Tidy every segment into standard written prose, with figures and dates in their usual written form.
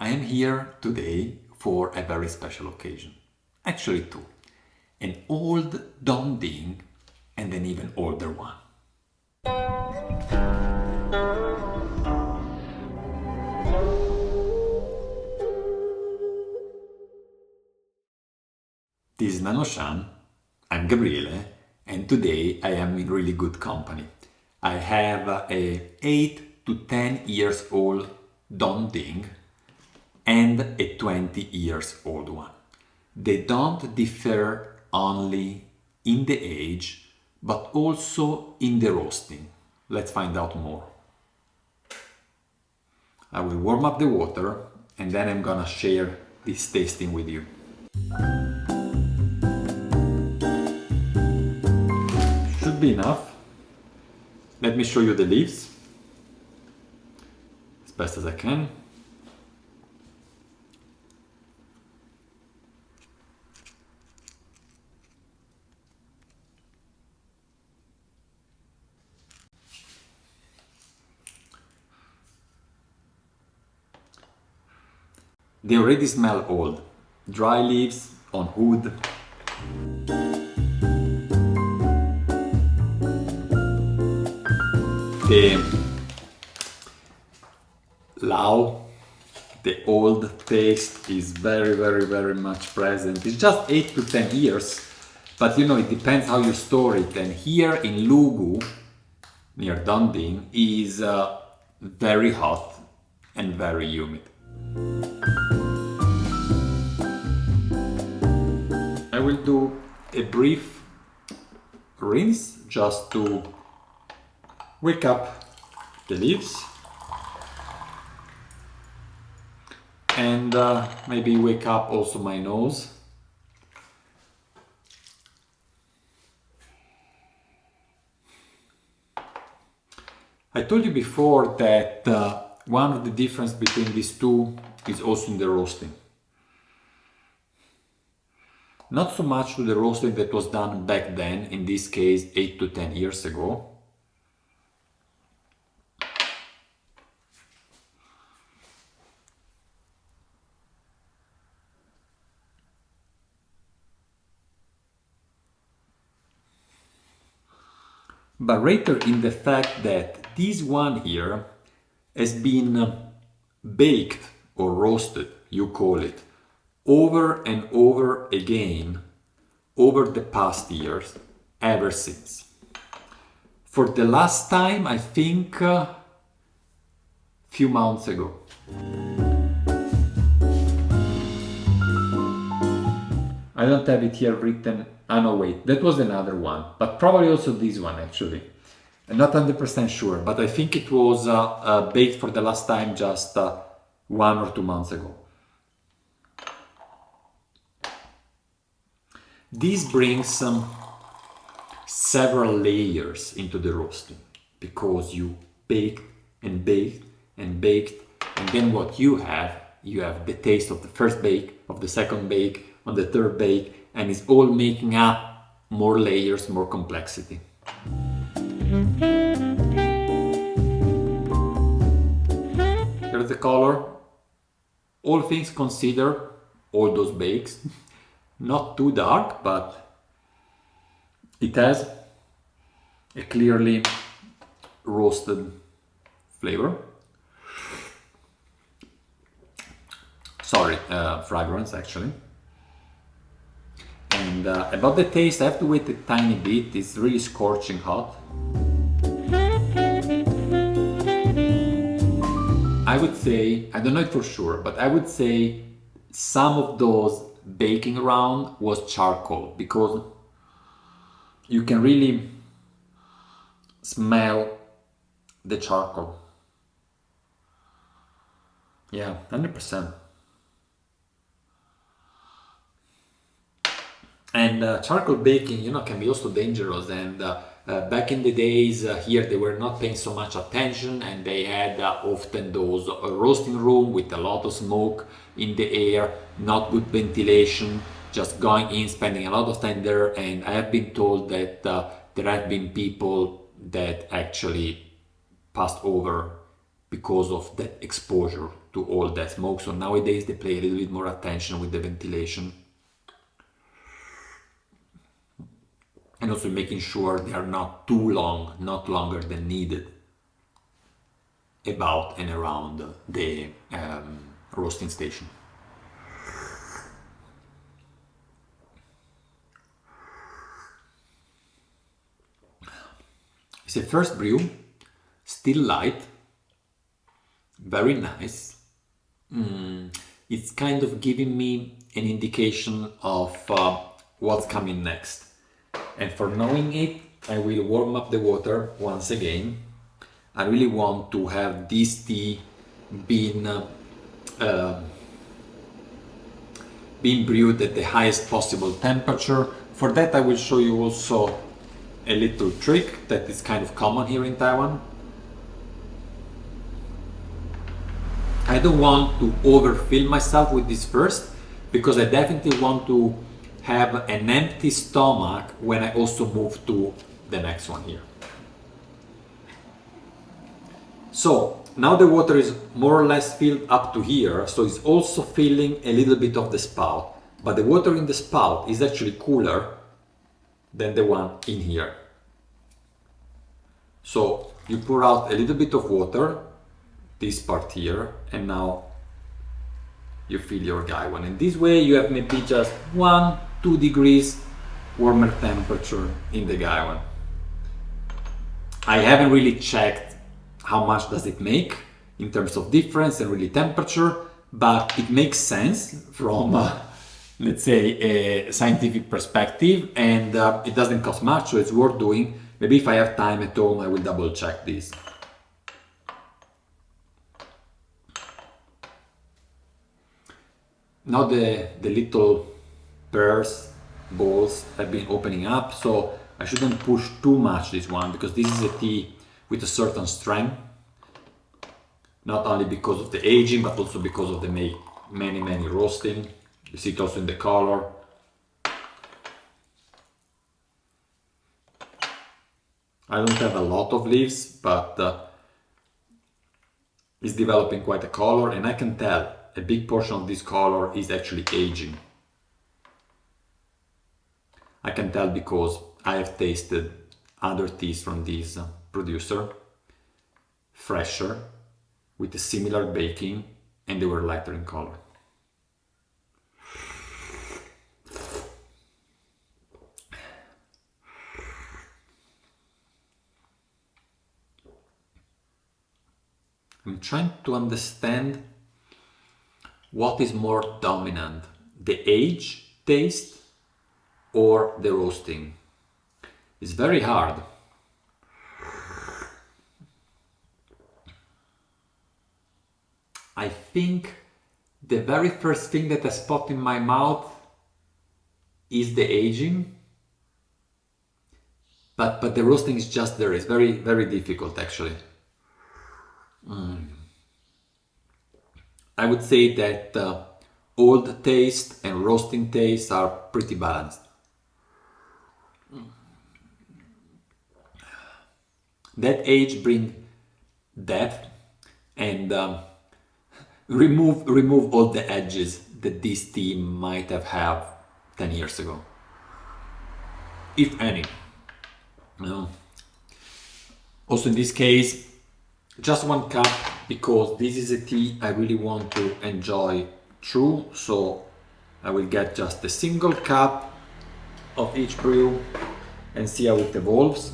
I am here today for a very special occasion. Actually two. An old Dong Ding and an even older one. This is nannuoshan, I'm Gabriele, and today I am in really good company. I have a 8 to 10 years old Dong Ding and a 20 years old one. They don't differ only in the age, but also in the roasting. Let's find out more. I will warm up the water and then I'm gonna share this tasting with you. Should be enough. Let me show you the leaves as best as I can. They already smell old. Dry leaves on wood. The lao, the old taste is very much present. It's just 8 to 10 years, but you know, it depends how you store it. And here in Lugu, near Dong Ding, is very hot and very humid. I will do a brief rinse just to wake up the leaves and maybe wake up also my nose. I told you before that one of the difference between these two is also in the roasting. Not so much to the roasting that was done back then, in this case 8 to 10 years ago. But rather in the fact that this one here has been baked or roasted, you call it, over and over again over the past years, ever since. For the last time, I think few months ago. I don't have it here written. Ah no, wait, that was another one, but probably also this one actually. I'm not 100% sure, but I think it was baked for the last time just 1 or 2 months ago. This brings several layers into the roasting because you baked and baked and baked, and then what you have the taste of the first bake, of the second bake, on the third bake, and it's all making up more layers, more complexity. Here's the color. All things considered, all those bakes, not too dark, but it has a clearly roasted flavor. Sorry, fragrance actually. And about the taste, I have to wait a tiny bit. It's really scorching hot. I would say, I don't know it for sure, but I would say some of those baking around was charcoal, because you can really smell the charcoal. Yeah, 100%. And charcoal baking, you know, can be also dangerous. And back in the days here, they were not paying so much attention, and they had often those roasting room with a lot of smoke in the air, not good ventilation, just going in, spending a lot of time there. And I have been told that there have been people that actually passed over because of that exposure to all that smoke. So nowadays they pay a little bit more attention with the ventilation. And also making sure they are not too long, not longer than needed, about and around the roasting station. It's a first brew, still light, very nice. It's kind of giving me an indication of what's coming next. And for knowing it, I will warm up the water once again. I really want to have this tea being brewed at the highest possible temperature. For that I will show you also a little trick that is kind of common here in Taiwan. I don't want to overfill myself with this first, because I definitely want to have an empty stomach when I also move to the next one here. So now the water is more or less filled up to here, so it's also filling a little bit of the spout, but the water in the spout is actually cooler than the one in here. So you pour out a little bit of water, this part here, and now you fill your Gaiwan. And this way you have maybe just 1-2 degrees warmer temperature in the Gaiwan. I haven't really checked how much does it make in terms of difference and really temperature, but it makes sense from let's say a scientific perspective, and it doesn't cost much, so it's worth doing. Maybe if I have time at home I will double check this. Now the little pears balls have been opening up, so I shouldn't push too much this one, because this is a tea with a certain strength, not only because of the aging but also because of the many roasting. You see it also in the color. I don't have a lot of leaves, but it's developing quite a color, and I can tell a big portion of this color is actually aging. I can tell because I have tasted other teas from this producer, fresher, with a similar baking, and they were lighter in color. I'm trying to understand what is more dominant, the age taste or the roasting. It's very hard. I think the very first thing that I spot in my mouth is the aging, but the roasting is just there. It's very difficult actually. I would say that old taste and roasting taste are pretty balanced. That age brings depth and remove all the edges that this tea might have had 10 years ago, if any. Also in this case, just 1 cup, because this is a tea I really want to enjoy through, so I will get just a single cup of each brew and see how it evolves.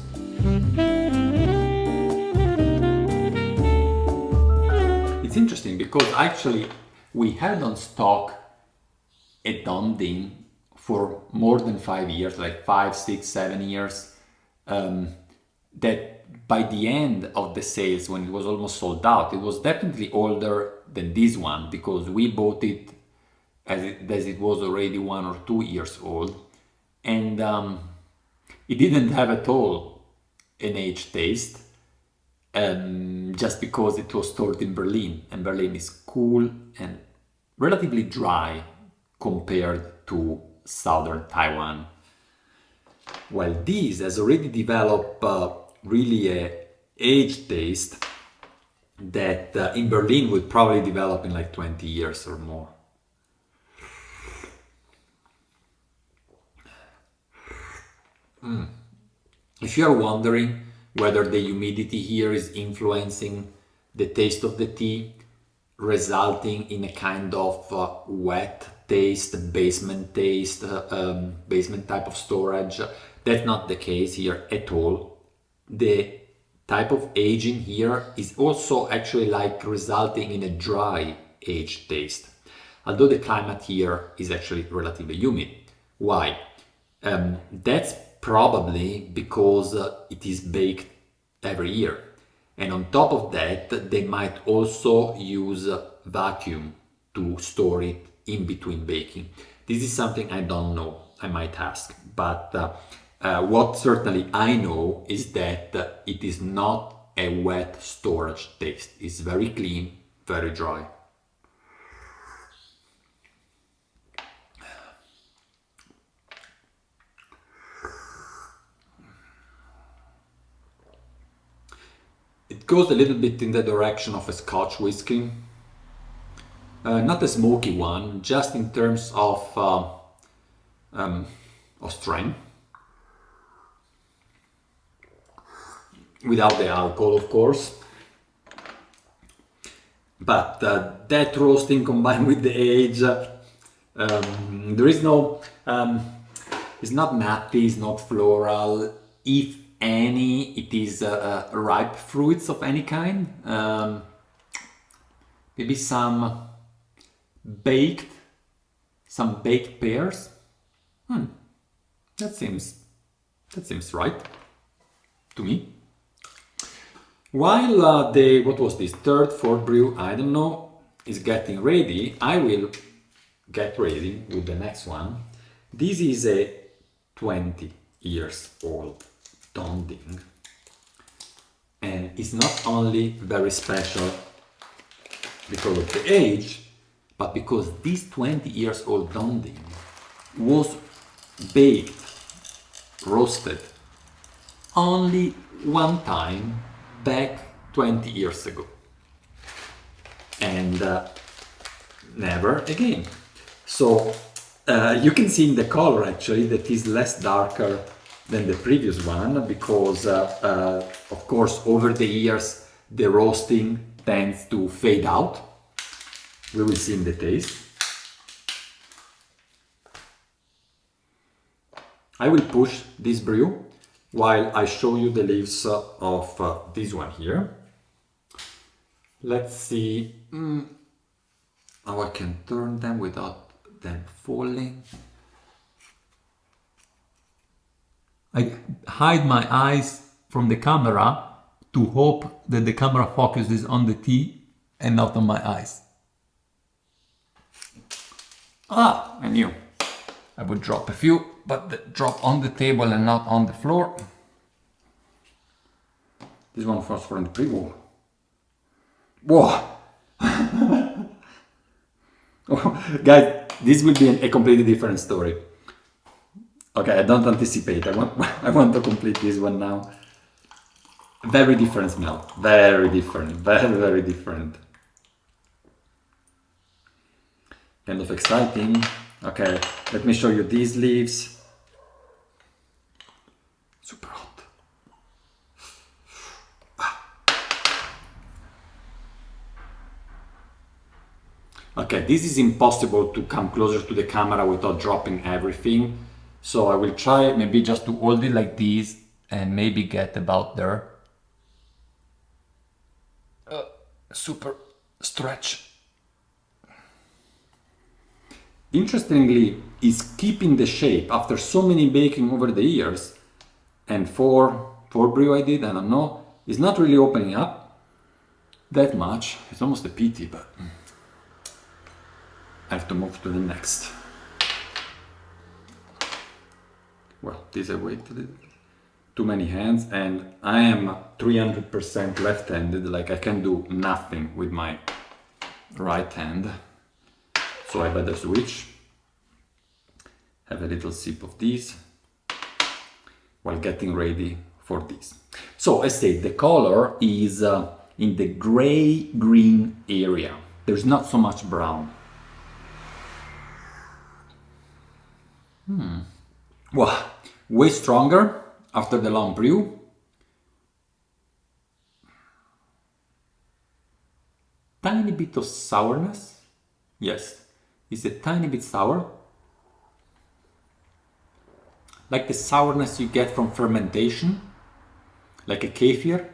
It's interesting because actually we had on stock a Dongding for more than 5 years, like 5, 6, 7 years, that by the end of the sales, when it was almost sold out, it was definitely older than this one, because we bought it as it was already 1 or 2 years old, and it didn't have at all an aged taste, just because it was stored in Berlin, and Berlin is cool and relatively dry compared to southern Taiwan. While this has already developed really a aged taste, that in Berlin would probably develop in like 20 years or more. If you are wondering whether the humidity here is influencing the taste of the tea, resulting in a kind of wet taste, basement type of storage, that's not the case here at all. The type of aging here is also actually like resulting in a dry aged taste, although the climate here is actually relatively humid. Why? That's probably because it is baked every year, and on top of that they might also use vacuum to store it in between baking. This is something I don't know, I might ask, but what certainly I know is that it is not a wet storage taste. It's very clean, very dry. It goes a little bit in the direction of a Scotch whiskey. Not a smoky one, just in terms of strength. Without the alcohol, of course. But that roasting combined with the age, there is no, it's not nutty, it's not floral. If any, it is ripe fruits of any kind. Maybe some baked pears. That seems right to me. While the, what was this, third, fourth brew, I don't know, is getting ready, I will get ready with the next one. This is a 20 years old Donding, and it's not only very special because of the age, but because this 20 years old Donding was baked, roasted only one time back 20 years ago, and never again. So you can see in the color actually that is less darker than the previous one, because of course over the years the roasting tends to fade out. We will see in the taste. I will push this brew while I show you the leaves of this one here. Let's see how I can turn them without them falling. I hide my eyes from the camera to hope that the camera focuses on the tea and not on my eyes. Ah, I knew I would drop a few, but drop on the table and not on the floor. This one was from the pre-war. Whoa! Oh, guys, this will be a completely different story. Okay, I don't anticipate. I want to complete this one now. Very different smell. Very different. Very, very different. Kind of exciting. Okay, let me show you these leaves. Super hot. Okay, this is impossible to come closer to the camera without dropping everything. So I will try maybe just to hold it like this and maybe get about there. Super stretch. Interestingly, is keeping the shape after so many baking over the years, and four brew I did, I don't know, it's not really opening up that much. It's almost a pity, but I have to move to the next. Well, this I waited too many hands, and I am 300% left-handed, like I can do nothing with my right hand. So I better switch. Have a little sip of this while getting ready for this. So as said, the color is in the gray-green area. There's not so much brown. Wow, way stronger after the long brew. Tiny bit of sourness. Yes, it's a tiny bit sour. Like the sourness you get from fermentation, like a kefir.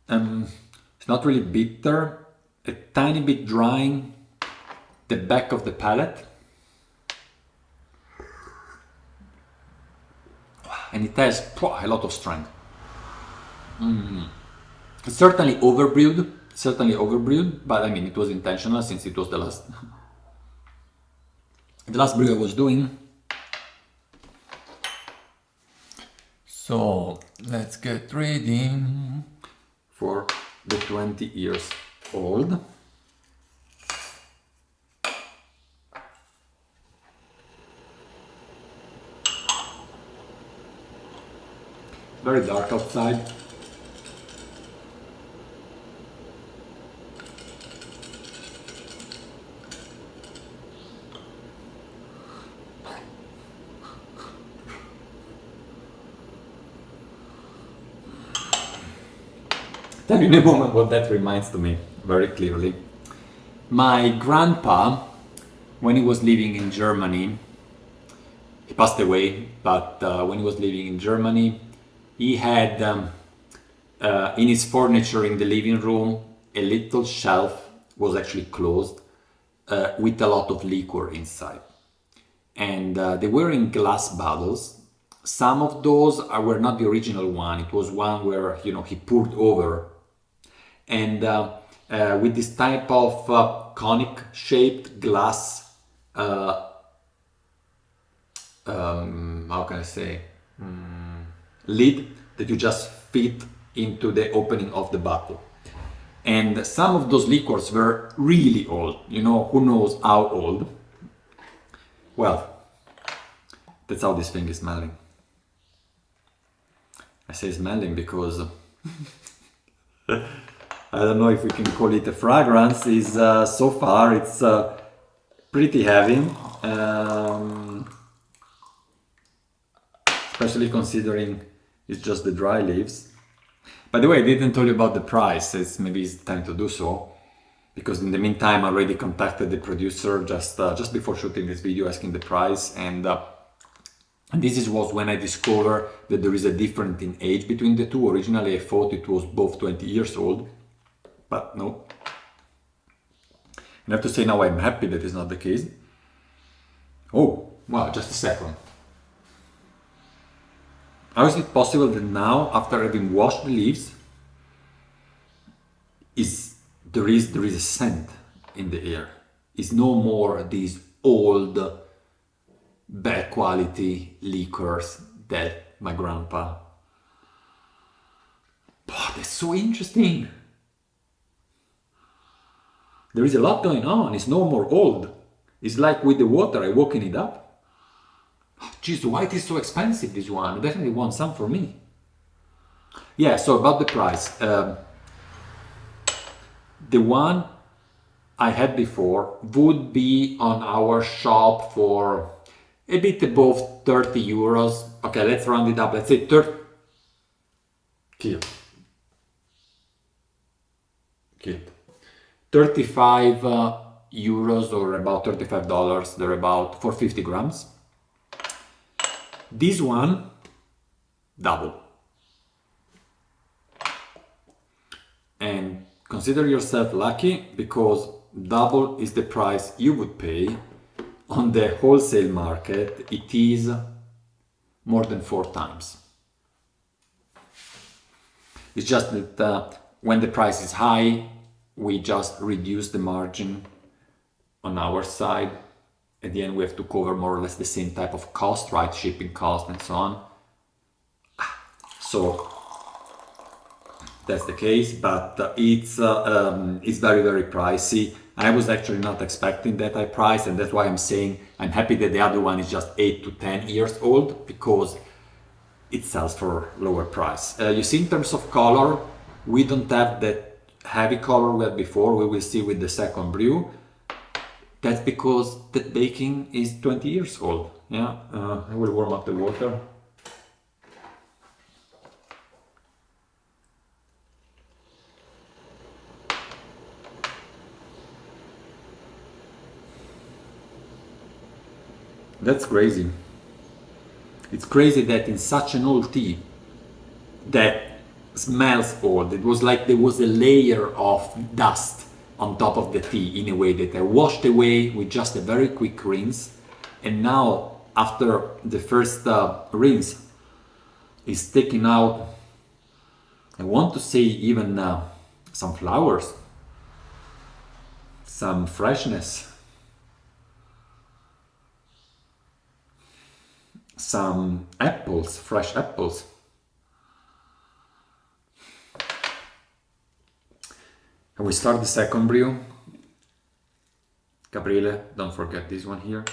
It's not really bitter, a tiny bit drying the back of the palate. And it has a lot of strength. It's certainly overbrewed, but I mean it was intentional since it was the last brew I was doing. So let's get ready for the 20 years old. Very dark outside. Tell you in a moment what that reminds to me very clearly. My grandpa, when he was living in Germany, he passed away, but when he was living in Germany, he had in his furniture in the living room, a little shelf was actually closed with a lot of liquor inside. And they were in glass bottles. Some of those were not the original one. It was one where, you know, he poured over. And with this type of conic shaped glass, how can I say, lid that you just fit into the opening of the bottle. And some of those liquors were really old, you know, who knows how old. Well, that's how this thing is smelling. I say smelling because I don't know if we can call it a fragrance. Is so far it's pretty heavy, especially considering it's just the dry leaves. By the way, I didn't tell you about the price. Maybe it's time to do so, because in the meantime I already contacted the producer just before shooting this video, asking the price, and this was when I discovered that there is a difference in age between the two. Originally I thought it was both 20 years old, but no. And I have to say now I'm happy that is not the case. Oh, wow, just a second. How is it possible that now, after having washed the leaves, there is a scent in the air? It's no more these old, bad quality liquors that my grandpa. Oh, that's so interesting. There is a lot going on. It's no more old. It's like with the water, I woken it up. Geez, why it is so expensive, this one? I definitely want some for me. Yeah, so about the price. The one I had before would be on our shop for a bit above 30 euros. Okay, let's round it up. Let's say 30. Killed. 35 euros, or about $35. They're about for 50 grams. This one, double. And consider yourself lucky, because double is the price you would pay on the wholesale market. It is more than 4 times. It's just that when the price is high, we just reduce the margin on our side. At the end, we have to cover more or less the same type of cost, right? Shipping cost and so on. So that's the case, but it's very, very pricey. I was actually not expecting that high price, and that's why I'm saying I'm happy that the other one is just 8 to 10 years old, because it sells for lower price. You see, in terms of color, we don't have that heavy color we had before. We will see with the second brew. That's because the baking is 20 years old. Yeah, I will warm up the water. That's crazy. It's crazy that in such an old tea that smells old, it was like there was a layer of dust on top of the tea in a way that I washed away with just a very quick rinse. And now, after the first rinse is taken out, I want to say even some flowers, some freshness, some apples, fresh apples. And we start the second brew. Gabriele, don't forget this one here.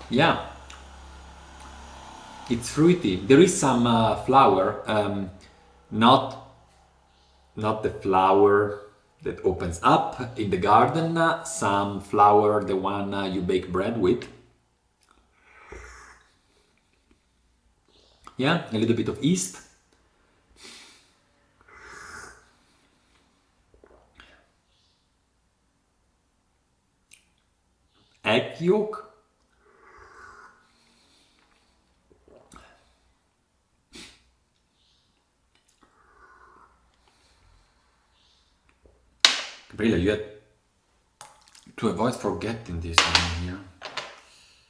Yeah, it's fruity. There is some flower, not the flower that opens up in the garden, some flour, the one you bake bread with. Yeah, a little bit of yeast. Egg yolk. Gabriele, you had to avoid forgetting this one here.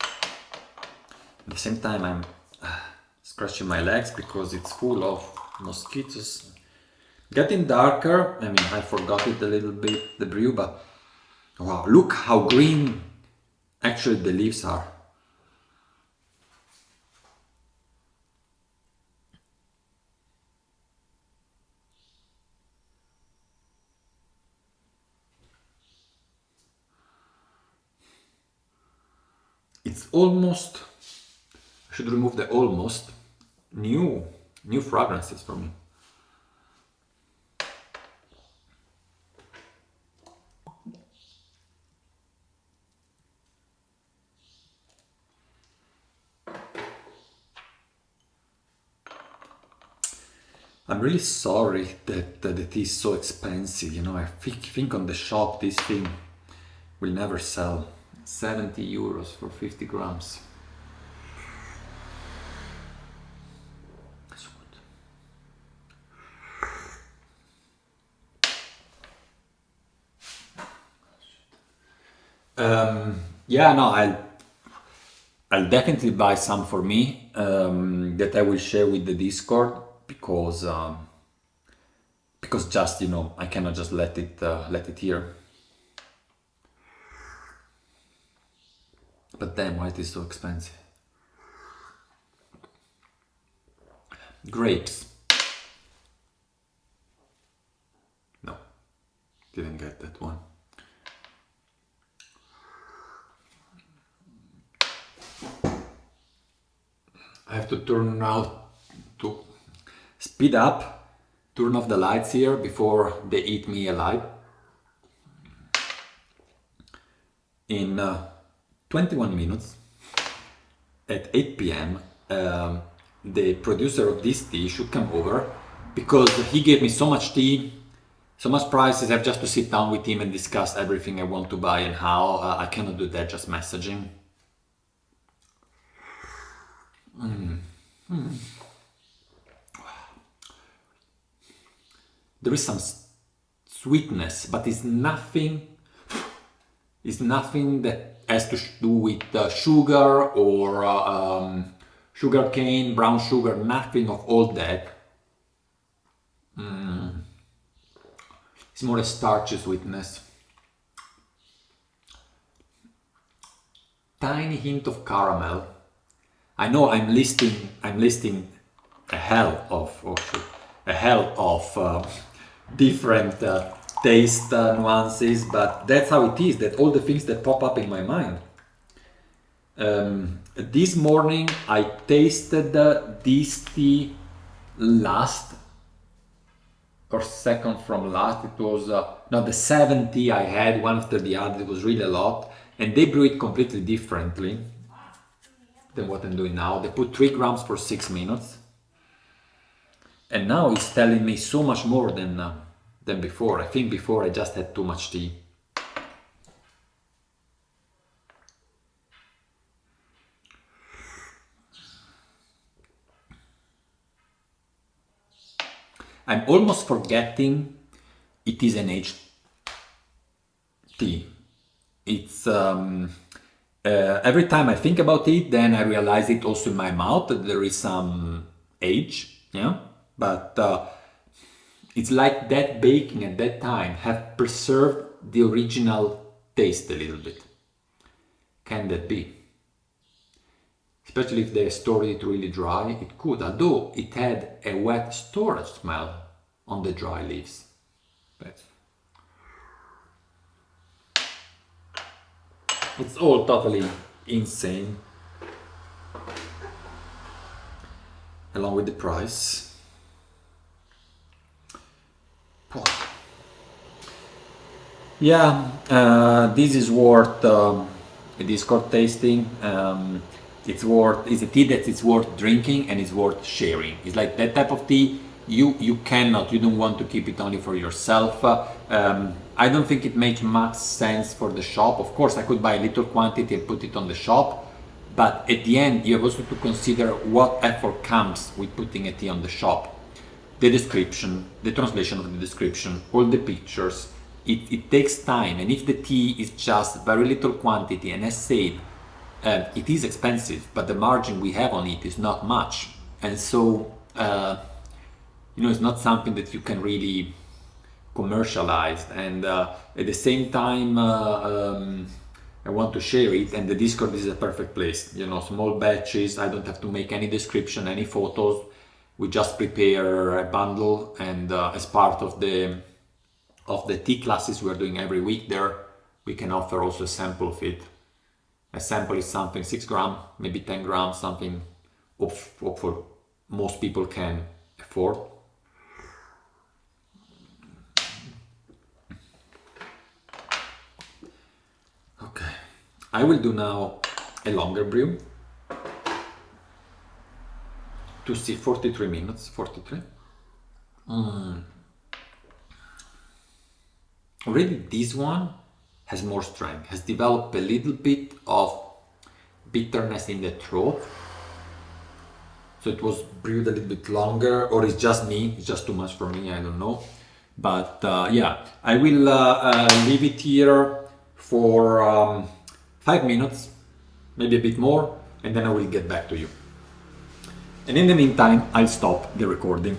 At the same time, I'm scratching my legs because it's full of mosquitoes. Getting darker. I mean, I forgot it a little bit, the brew, but wow, look how green actually the leaves are. It's almost, I should remove the almost, new fragrances for me. I'm really sorry that the tea is so expensive. You know, I think on the shop this thing will never sell. 70 euros for 50 grams. So good. Yeah, no, I'll definitely buy some for me that I will share with the Discord because just, you know, I cannot just let it here. But damn, why it is so expensive? Grapes. No, didn't get that one. I have to turn now to speed up, turn off the lights here before they eat me alive. In 21 minutes at 8 p.m. The producer of this tea should come over because he gave me so much tea, so much prices. I have just to sit down with him and discuss everything I want to buy and how. I cannot do that just messaging. There is some sweetness, but it's nothing that has to do with sugar or sugar cane, brown sugar, nothing of all that. It's more a starchy sweetness. Tiny hint of caramel. I know I'm listing a hell of different taste nuances, but that's how it is, that all the things that pop up in my mind. This morning I tasted this tea last or second from last. It was no, the 7 tea I had one after the other. It was really a lot, and they brew it completely differently than what I'm doing now. They put 3 grams for 6 minutes, and now it's telling me so much more than before. I think before I just had too much tea. I'm almost forgetting it is an aged tea. It's every time I think about it, then I realize it also in my mouth that there is some age, yeah. But it's like that baking at that time have preserved the original taste a little bit. Can that be? Especially if they stored it really dry, it could, although it had a wet storage smell on the dry leaves. But it's all totally insane, along with the price. Yeah, this is worth a Discord tasting. It's a tea that is worth drinking and it's worth sharing. It's like that type of tea you don't want to keep it only for yourself. I don't think it makes much sense for the shop. Of course, I could buy a little quantity and put it on the shop, but at the end you have also to consider what effort comes with putting a tea on the shop. The description, the translation of the description, all the pictures. It takes time, and if the tea is just very little quantity, and as said, it is expensive, but the margin we have on it is not much, and so it's not something that you can really commercialize. And at the same time, I want to share it, and the Discord is a perfect place. Small batches. I don't have to make any description, any photos. We just prepare a bundle, and as part of the tea classes we're doing every week there, we can offer also a sample of it. A sample is something 6 grams, maybe 10 grams, something for most people can afford. Okay, I will do now a longer brew to see 43 minutes, 43. Already this one has more strength, has developed a little bit of bitterness in the throat. So it was brewed a little bit longer, or it's just me, it's just too much for me, I don't know. But yeah, I will leave it here for 5 minutes, maybe a bit more, and then I will get back to you. And in the meantime, I'll stop the recording.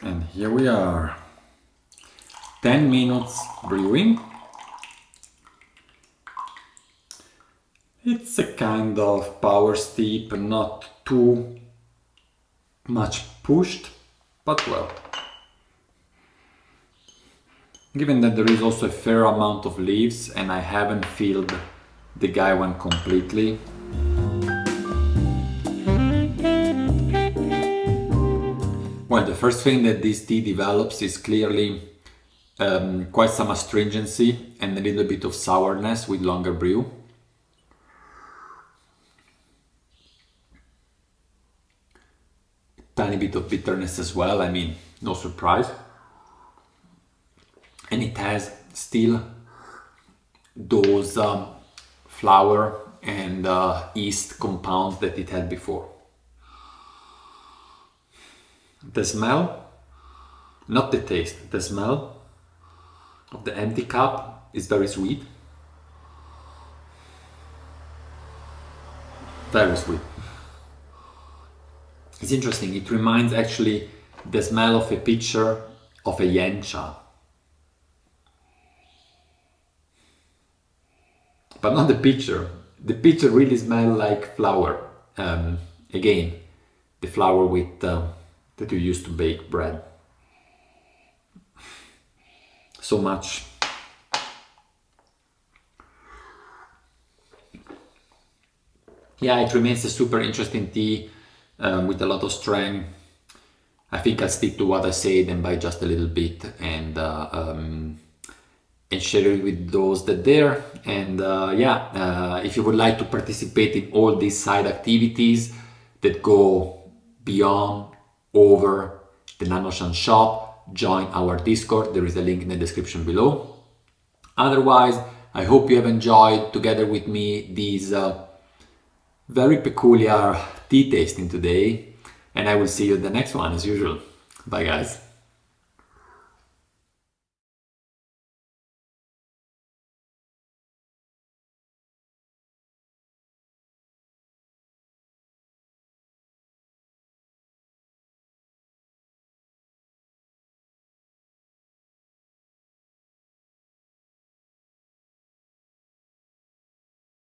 And here we are. 10 minutes brewing. It's a kind of power steep, not too much pushed, but well. Given that there is also a fair amount of leaves and I haven't filled the Gaiwan completely. Well, the first thing that this tea develops is clearly quite some astringency and a little bit of sourness with longer brew. Tiny bit of bitterness as well, I mean, no surprise. And it has still those flour and yeast compounds that it had before. The smell, not the taste, the smell of the empty cup is very sweet. Very sweet. It's interesting, it reminds actually the smell of a pitcher of a yancha. But not the pitcher. The pitcher really smells like flour. Again, the flour with that you use to bake bread. so much. Yeah, it remains a super interesting tea with a lot of strength. I think I'll stick to what I said and buy just a little bit and share it with those that dare. And if you would like to participate in all these side activities that go beyond over the nannuoshan shop, join our Discord. There is a link in the description below. Otherwise, I hope you have enjoyed together with me these very peculiar tea tasting today, and I will see you in the next one as usual. Bye guys.